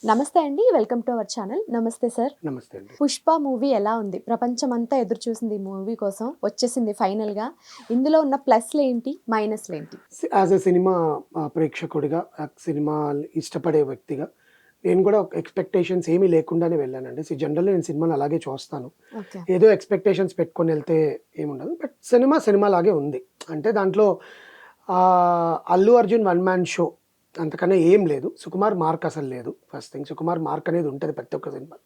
నమస్తే అండి. Welcome to our channel. నమస్తే సార్. నమస్తే అండి. 'పుష్ప' మూవీ ఎలా ఉంది? ప్రపంచమంతా ఎదురు చూసింది ఈ మూవీ కోసం. వచ్చేసింది ఫైనల్‌గా. ఇందులో ఉన్న ప్లస్‌లేంటి? మైనస్‌లేంటి? యాజ్ ఎ సినిమా ప్రేక్షకుడిగా, సినిమా ఇష్టపడే వ్యక్తిగా నేను కూడా ఎక్స్‌పెక్టేషన్స్ ఏమీ లేకుండానే వెళ్ళానండి. జనరల్‌గా నేను సినిమాని అలాగే చూస్తాను. ఓకే. ఏదో ఎక్స్‌పెక్టేషన్స్ పెట్టుకొని వెళ్తే ఏముండదు. బట్ సినిమా లాగే ఉంది. అంటే దాంట్లో Allu Arjun one man show అంతకన్నా ఏం లేదు. సుకుమార్ మార్క్ అసలు లేదు. ఫస్ట్ థింగ్ సుకుమార్ మార్క్ అనేది ఉంటది ప్రతి ఒక్క సినిమాలో.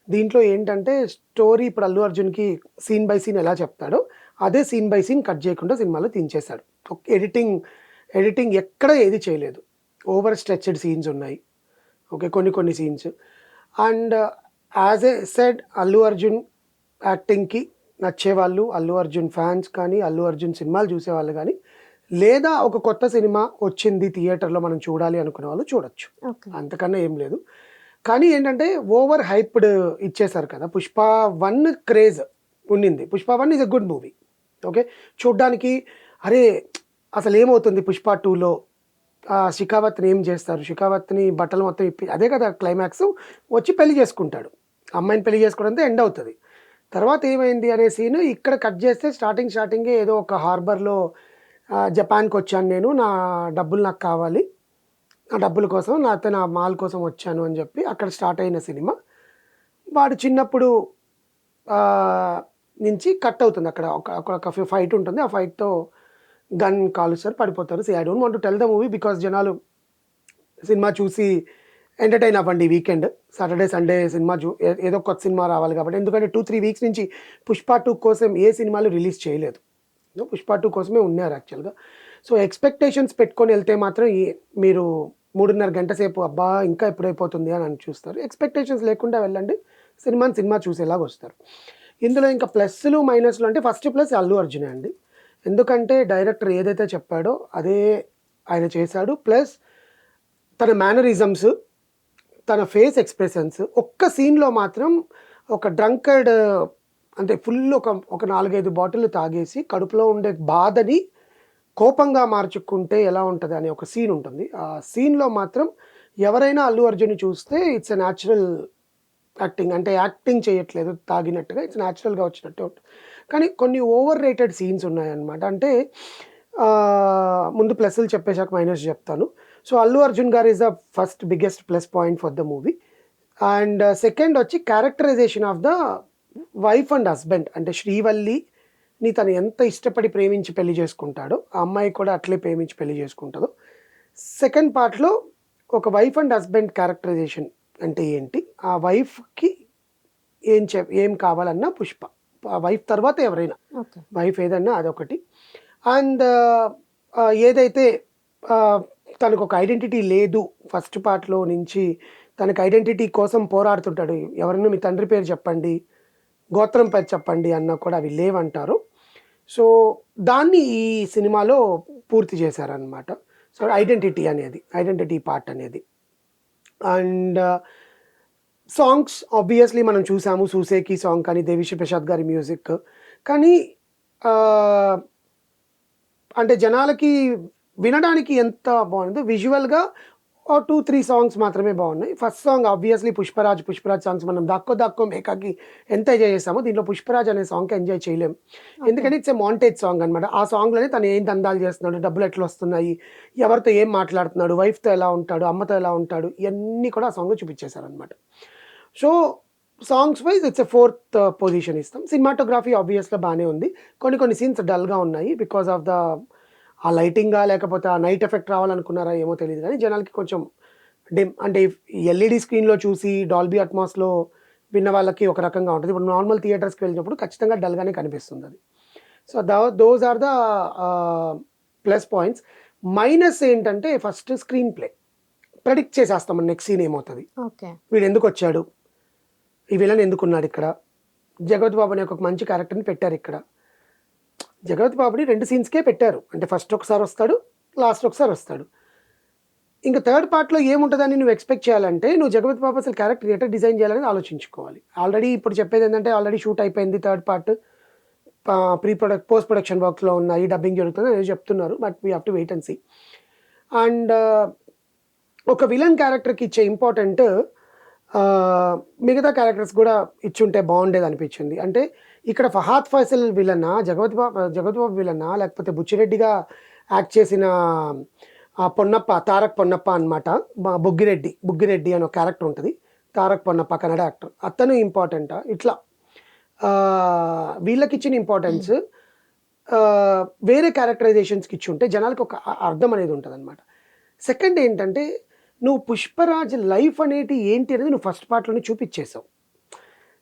దీంట్లో ఏంటంటే స్టోరీ ఇప్పుడు అల్లు అర్జున్‌కి సీన్ బై సీన్ ఎలా చెప్తాడో, అదే సీన్ బై సీన్ కట్ చేయకుండా సినిమాలో దించేశాడు. ఎడిటింగ్ ఎక్కడ ఏది చేయలేదు. ఓవర్ స్ట్రెచ్డ్ సీన్స్ ఉన్నాయి. ఓకే. కొన్ని scenes. And as a said Allu Arjun యాక్టింగ్‌కి నచ్చేవాళ్ళు, అల్లు అర్జున్ ఫ్యాన్స్ కానీ, అల్లు అర్జున్ సినిమాలు చూసేవాళ్ళు గానీ, లేదా ఒక కొత్త సినిమా వచ్చింది థియేటర్‌లో మనం చూడాలి అనుకునే వాళ్ళు చూడొచ్చు. ఓకే. అంతకన్నా ఏం లేదు. కానీ ఏంటంటే ఓవర్ హైప్డ్ ఇచ్చేసారు కదా! 'పుష్ప 1' క్రేజ్ ఉండింది. 'Pushpa 1' is a good movie. Okay. చూడ్డానికి అరే! అసలేమవుతుంది 'పుష్ప 2'లో? షికావత్‌ని ఏం చేస్తారు? షికావత్‌ని బట్టలు మొత్తం ఇప్పి అదే కదా క్లైమాక్స్. వచ్చి పెళ్లి చేసుకుంటాడు. అమ్మాయిని పెళ్లి చేసుకోవడంతో ఎండ్ అవుతది. తర్వాత ఏమైంది అనే సీన్ ఇక్కడ కట్ చేస్తే స్టార్టింగే ఏదో ఒక హార్బర్‌లో జపాన్‌కొచ్చాను నేను. నా డబ్బులు నాకు కావాలి. ఆ డబ్బుల కోసం నా మాల్ కోసం వచ్చాను అని చెప్పి అక్కడ స్టార్ట్ అయిన సినిమా. వాడు చిన్నప్పుడు నుంచి కట్ అవుతుంది. అక్కడ ఒక ఫైట్ ఉంటుంది. ఆ ఫైట్‌తో గన్ కాలుస్తారు, పడిపోతారు. I don't want to tell the movie because జనాలు సినిమా చూసి ఎంటర్‌టైన్ అవ్వండి వీకెండ్. సాటర్‌డే, సండే సినిమా ఏదో కొత్త సినిమా రావాలి కాబట్టి. ఎందుకంటే 2-3 వీక్స్ నుంచి 'పుష్ప 2' కోసం ఏ సినిమాలు రిలీజ్ చేయలేదు. 'పుష్ప 2' కోసమే ఉన్నారు యాక్చువల్‌గా. సో, ఎక్స్‌పెక్టేషన్స్ పెట్టుకొని వెళ్తే మాత్రం మీరు 3:30 గంట సేపు అబ్బా! ఇంకా ఎప్పుడైపోతుంది అని చూస్తారు. ఎక్స్‌పెక్టేషన్స్ లేకుండా వెళ్ళండి. సినిమా చూసేలాగొస్తారు. ఇందులో ఇంకా ప్లస్‌లు, మైనస్‌లు అంటే ఫస్ట్ ప్లస్ అల్లు అర్జునే అండి. ఎందుకంటే డైరెక్టర్ ఏదైతే చెప్పాడో అదే ఆయన చేశాడు. ప్లస్ తన మేనరిజమ్స్, తన ఫేస్ ఎక్స్‌ప్రెషన్స్ ఒక్క సీన్‌లో మాత్రం ఒక డ్రంకర్డ్ అంటే ఫుల్ ఒక 4, 5 బాటిల్లు తాగేసి కడుపులో ఉండే బాధని కోపంగా మార్చుకుంటే ఎలా ఉంటది అనే ఒక సీన్ ఉంటుంది. ఆ సీన్‌లో మాత్రం ఎవరైనా అల్లు అర్జున్‌ని చూస్తే ఇట్స్ ఎ న్యాచురల్ యాక్టింగ్. అంటే యాక్టింగ్ చేయట్లేదు తాగినట్టుగా. ఇట్స్ న్యాచురల్‌గా వచ్చినట్టే ఉంటుంది. కానీ కొన్ని ఓవర్ రేటెడ్ సీన్స్ ఉన్నాయన్నమాట. అంటే ముందు ప్లస్‌లు చెప్పేసాక మైనస్ చెప్తాను. So, Allu Arjun garu is the first biggest plus point for the movie. And second వచ్చి characterization of the wife and husband. అంటే శ్రీవల్లిని తను ఎంత ఇష్టపడి ప్రేమించి పెళ్లి చేసుకుంటాడో, ఆ అమ్మాయి కూడా అట్లే ప్రేమించి పెళ్లి చేసుకుంటదో. సెకండ్ పార్ట్‌లో ఒక వైఫ్ అండ్ హస్బెండ్ క్యారెక్టరైజేషన్ అంటే ఏంటి? ఆ వైఫ్‌కి ఏం కావాలన్నా పుష్ప. ఆ వైఫ్ తర్వాత ఎవరైనా. ఓకే. వైఫ్ ఏదన్నా అదొకటి. అండ్ ఏదైతే ఆహ్, తనకొక ఐడెంటిటీ లేదు ఫస్ట్ పార్ట్‌లో నుంచి తనకి ఐడెంటిటీ కోసం పోరాడుతుంటాడు. ఎవరైనా మీ తండ్రి పేరు చెప్పండి, గోత్రం పేరు చెప్పండి అన్నా కూడా అవి లేవంటారు. సో, దాన్ని ఈ సినిమాలో పూర్తి చేశారనమాట. సో, ఐడెంటిటీ పార్ట్ అనేది. అండ్ సాంగ్స్ ఆబ్వియస్లీ మనం చూసాము. 'సూసేకి' సాంగ్ కానీ, 'దేవిశ్రీ ప్రసాద్' గారి మ్యూజిక్. కానీ ఆహ్, అంటే జనాలకి వినడానికి ఎంత బాగుందో విజువల్‌గా 2, 3 సాంగ్స్ మాత్రమే బాగున్నాయి. First song obviously 'Pushparaj' songs మనం 'దాక్కో దాక్కో మేకాకి' ఎంత ఎంజాయ్ చేసామో దీంట్లో 'పుష్పరాజ్' అనే సాంగ్‌కి ఎంజాయ్ చేయలేం. ఎందుకంటే ఇట్స్ ఎ మాంటేజ్ సాంగ్ అనమాట. ఆ సాంగ్‌లోనే తను ఏం దందాలు చేస్తున్నాడు, డబ్బులు ఎట్లా వస్తున్నాయి, ఎవరితో ఏం మాట్లాడుతున్నాడు, వైఫ్‌తో ఎలా ఉంటాడు, అమ్మతో ఎలా ఉంటాడు, ఇయన్నీ కూడా ఆ సాంగ్‌లో చూపించేశారనమాట. So, songs wise it's a fourth position ఇస్తాం. సినిమాటోగ్రఫీ ఆబ్వియస్‌గా బానే ఉంది. కొన్ని సీన్స్ డల్‌గా ఉన్నాయి. బికాజ్ ఆఫ్ ద ఆ లైటింగా లేకపోతే ఆ నైట్ ఎఫెక్ట్ రావాలనుకున్నారా ఏమో తెలీదు గానీ, జనాలకి కొంచెం అంటే ఎల్ఈడీ స్క్రీన్‌లో చూసి డాల్బీ అట్మాస్‌లో విన్న వాళ్ళకి ఒక రకంగా ఉంటది. ఇప్పుడు నార్మల్ థియేటర్స్‌కి వెళ్ళినప్పుడు ఖచ్చితంగా డల్‌గానే కనిపిస్తుందది. So, those are the plus points. Minus ఏంటంటే ఫస్ట్ స్క్రీన్ ప్లే. ప్రెడిక్ట్ చేసేస్తాం మనం నెక్స్ట్ సీన్ ఏమవుతది. ఓకే. వీడెందుకొచ్చాడు? ఈ విలన్ ఎందుకున్నాడిక్కడ? జగపతి బాబు అనే ఒక మంచి క్యారెక్టర్‌ని పెట్టారిక్కడ. జగపతి బాబుని 2 సీన్స్‌కే పెట్టారు. అంటే ఫస్ట్ ఒకసారి వస్తాడు, లాస్ట్ ఒకసారి వస్తాడు. ఇంక థర్డ్ పార్ట్‌లో ఏముంటదని నువ్వు ఎక్స్‌పెక్ట్ చేయాలంటే, నువ్వు జగపతి బాబు అసలు క్యారెక్టర్ ఎట్లా డిజైన్ చేయాలని ఆలోచించుకోవాలి. ఆల్రెడీ ఇప్పుడు చెప్పేదేంటంటే ఆల్రెడీ షూట్ అయిపోయింది థర్డ్ పార్ట్. పోస్ట్ ప్రొడక్షన్ వర్క్స్‌లో ఉన్నాయి. డబ్బింగ్ జరుగుతుంది అనేదో చెప్తున్నారు. But we have to wait and see. And ఒక విలన్ క్యారెక్టర్కి ఇచ్చే ఇంపార్టెంట్ మిగతా క్యారెక్టర్స్ కూడా ఇచ్చుంటే బాగుండేది అనిపించింది. అంటే ఇక్కడ ఫహాద్ ఫైసల్ విలన్నా, జగపతి బాబు విలన్నా, లేకపోతే బుచ్చిరెడ్డిగా యాక్ట్ చేసిన పొన్నప్ప, తారక్ పొన్నప్ప అనమాట. బుగ్గిరెడ్డి అనే ఒక క్యారెక్టర్ ఉంటుంది. తారక్ పొన్నప్ప కన్నడ యాక్టర్, అతను ఇంపార్టెంటా? ఇట్లా వీళ్ళకి ఇచ్చిన ఇంపార్టెన్స్ వేరే క్యారెక్టరైజేషన్స్కి ఇచ్చి ఉంటే జనాలకు ఒక అర్థం అనేది ఉంటుంది అనమాట. సెకండ్ ఏంటంటే, నువ్వు పుష్పరాజ్ లైఫ్ అనేది ఏంటి అనేది నువ్వు ఫస్ట్ పార్ట్లోనే చూపించేసావు.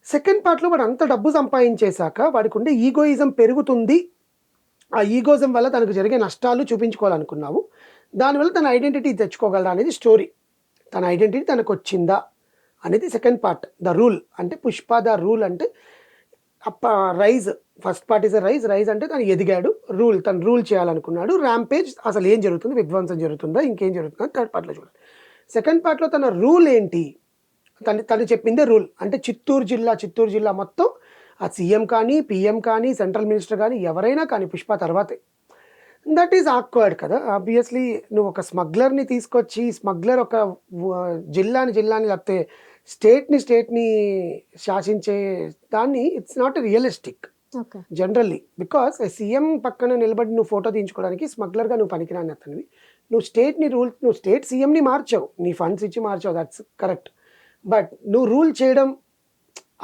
సెకండ్ పార్ట్లో వాడు అంత డబ్బు సంపాదించేశాక వాడికి ఉండే ఈగోయిజం పెరుగుతుంది. ఆ ఈగోయిజం వల్ల తనకు జరిగే నష్టాలు చూపించుకోవాలనుకున్నావు. దానివల్ల తన ఐడెంటిటీ తెచ్చుకోగలరా అనేది స్టోరీ. తన ఐడెంటిటీ తనకు వచ్చిందా అనేది సెకండ్ పార్ట్. ద రూల్ అంటే పుష్ప ద రూల్ అంటే rise. First part is rise అంటే తను ఎదిగాడు. తను రూల్ చేయాలనుకున్నాడు. ర్యాంపేజ్ అసలు ఏం జరుగుతుంది, విధ్వంసం జరుగుతుందా, ఇంకేం జరుగుతుందా థర్డ్ పార్ట్లో చూడాలి. సెకండ్ పార్ట్లో తన రూల్ ఏంటి, తను చెప్పిందే రూల్. అంటే చిత్తూరు జిల్లా మొత్తం ఆ సీఎం కానీ, పిఎం కానీ, సెంట్రల్ మినిస్టర్ కానీ, ఎవరైనా కానీ పుష్ప తర్వాతే. దట్ ఈజ్ ఆక్వర్డ్ కదా. ఆబ్వియస్లీ నువ్వు ఒక స్మగ్లర్ని తీసుకొచ్చి, స్మగ్లర్ ఒక జిల్లాని లేకపోతే స్టేట్ని శాసించే దాన్ని it's not realistic generally. Because CM పక్కన నిలబడి నువ్వు ఫోటో తీయించుకోవడానికి స్మగ్లర్గా నువ్వు పనికిరాని అతనివి. నువ్వు స్టేట్ సీఎంని మార్చావు, నీ ఫండ్స్ ఇచ్చి మార్చావు, దట్స్ కరెక్ట్. బట్ నువ్వు రూల్ చేయడం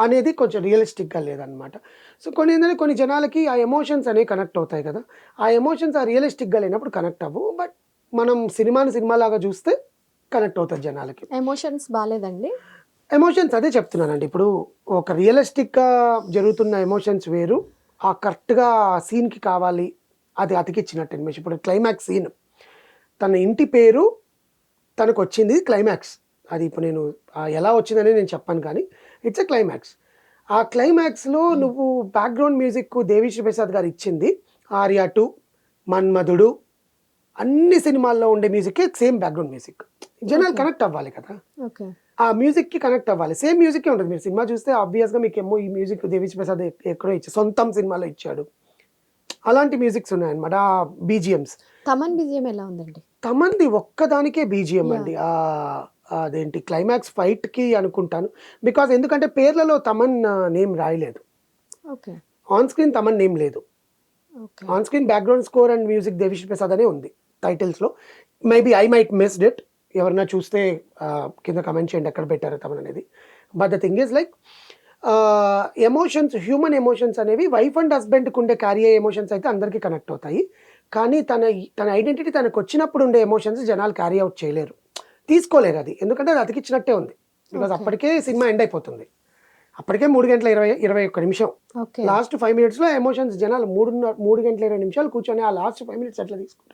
అనేది కొంచెం రియలిస్టిక్గా లేదనమాట. సో కొన్ని జనాలకి ఆ ఎమోషన్స్ అనేవి కనెక్ట్ అవుతాయి కదా. ఆ ఎమోషన్స్ ఆ రియలిస్టిక్గా లేనప్పుడు కనెక్ట్ అవ్వవు. బట్ మనం సినిమాలాగా చూస్తే కనెక్ట్ అవుతుంది జనాలకి. ఎమోషన్స్ బాగాలేదండి. ఎమోషన్స్ అదే చెప్తున్నానండి. ఇప్పుడు ఒక రియలిస్టిక్గా జరుగుతున్న ఎమోషన్స్ వేరు, ఆ కరెక్ట్గా సీన్కి కావాలి, అది అతికిచ్చినట్టు ఎమోషన్. ఇప్పుడు క్లైమాక్స్ సీన్, తన ఇంటి పేరు తనకు వచ్చింది క్లైమాక్స్. అది ఇప్పుడు నేను ఎలా వచ్చిందని నేను చెప్పాను, కానీ ఇట్స్ ఎ క్లైమాక్స్. ఆ క్లైమాక్స్లో నువ్వు బ్యాక్గ్రౌండ్ మ్యూజిక్ దేవిశ్రీ ప్రసాద్ గారు ఇచ్చింది. ఆర్యా 2, మన్మధుడు, అన్ని సినిమాల్లో ఉండే మ్యూజిక్కే సేమ్ బ్యాక్గ్రౌండ్ మ్యూజిక్. జనాలు కనెక్ట్ అవ్వాలి కదా, ఆ మ్యూజిక్కి కనెక్ట్ అవ్వాలి. సేమ్ మ్యూజిక్కే ఉంటుంది. మీరు సినిమా చూస్తే ఆబ్వియస్గా మీకు ఏమో ఈ మ్యూజిక్ దేవిశ్రీ ప్రసాద్ ఎక్కడో ఇచ్చాడు, సొంతం సినిమాలో ఇచ్చాడు. అలాంటి మ్యూజిక్స్ ఉన్నాయన్నమాట. ఆ బీజిఎమ్స్. తమన్ బీజిఎం ఎలా ఉందండి? తమన్ది ఒక్కదానికే బీజిఎం అండి. అదేంటి క్లైమాక్స్ ఫైట్కి అనుకుంటాను. బికాజ్ ఎందుకంటే పేర్లలో తమన్ నేమ్ రాయలేదు. ఆన్ స్క్రీన్ తమన్ నేమ్ లేదు. On screen background score and music Devi Sri Prasad అనే ఉంది టైటిల్స్లో. Maybe I might missed it. ఎవరైనా చూస్తే కింద కమెంట్ చేయండి ఎక్కడ పెట్టారో తమన్ అనేది. But the thing is like emotions, human emotions అనేవి వైఫ్ అండ్ హస్బెండ్కి ఉండే క్యారీ అయ్యే ఎమోషన్స్ అయితే అందరికీ కనెక్ట్ అవుతాయి. కానీ తన ఐడెంటిటీ తనకు వచ్చినప్పుడు ఉండే ఎమోషన్స్ జనాలు క్యారీ అవుట్ చేయలేరు, తీసుకోలేరు. అది ఎందుకంటే అది అతికిచ్చినట్టే ఉంది. బికాజ్ అప్పటికే సినిమా ఎండ్ అయిపోతుంది. అప్పటికే 3 గంటల 21 నిమిషం. లాస్ట్ 5 minutesలో ఎమోషన్స్ జనాలు 3 గంటల 20 నిమిషాలు కూర్చొని ఆ లాస్ట్ 5 minutes ఎట్లా తీసుకుంటారు?